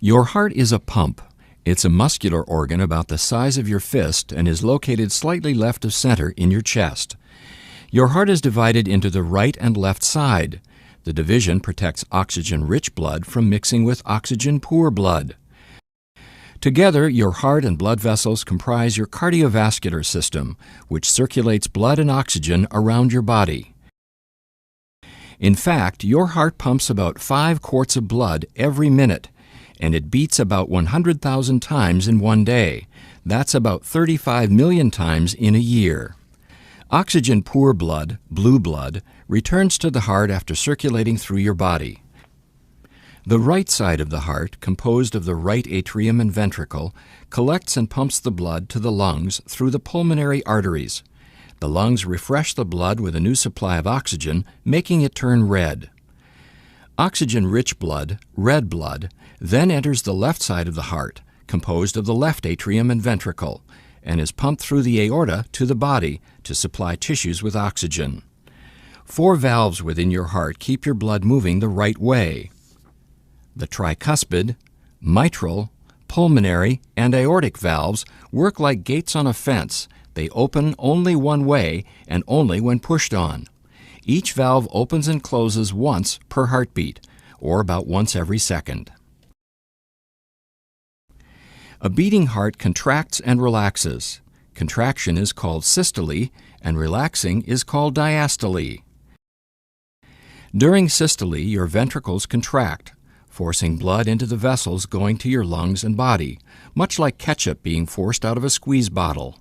Your heart is a pump. It's a muscular organ about the size of your fist and is located slightly left of center in your chest. Your heart is divided into the right and left side. The division protects oxygen-rich blood from mixing with oxygen-poor blood. Together, your heart and blood vessels comprise your cardiovascular system, which circulates blood and oxygen around your body. In fact, your heart pumps about 5 quarts of blood every minute, and it beats about 100,000 times in one day. That's about 35 million times in a year. Oxygen-poor blood, blue blood, returns to the heart after circulating through your body. The right side of the heart, composed of the right atrium and ventricle, collects and pumps the blood to the lungs through the pulmonary arteries. The lungs refresh the blood with a new supply of oxygen, making it turn red. Oxygen-rich blood, red blood, then enters the left side of the heart, composed of the left atrium and ventricle, and is pumped through the aorta to the body to supply tissues with oxygen. 4 valves within your heart keep your blood moving the right way. The tricuspid, mitral, pulmonary, and aortic valves work like gates on a fence. They open only one way and only when pushed on. Each valve opens and closes once per heartbeat, or about once every second. A beating heart contracts and relaxes. Contraction is called systole, and relaxing is called diastole. During systole, your ventricles contract, forcing blood into the vessels going to your lungs and body, much like ketchup being forced out of a squeeze bottle.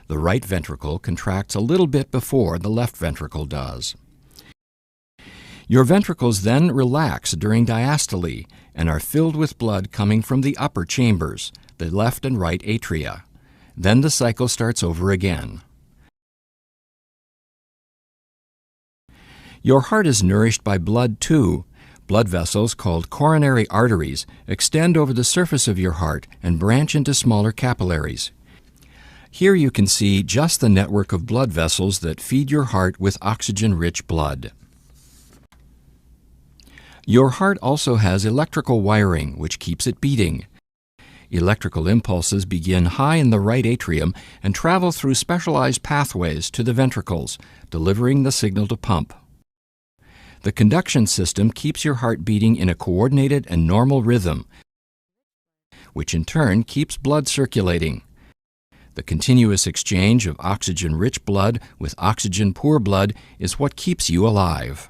The right ventricle contracts a little bit before the left ventricle does. Your ventricles then relax during diastole and are filled with blood coming from the upper chambers, the left and right atria. Then the cycle starts over again. Your heart is nourished by blood too. Blood vessels called coronary arteries extend over the surface of your heart and branch into smaller capillaries. Here you can see just the network of blood vessels that feed your heart with oxygen-rich blood. Your heart also has electrical wiring, which keeps it beating. Electrical impulses begin high in the right atrium and travel through specialized pathways to the ventricles, delivering the signal to pump. The conduction system keeps your heart beating in a coordinated and normal rhythm, which in turn keeps blood circulating. The continuous exchange of oxygen-rich blood with oxygen-poor blood is what keeps you alive.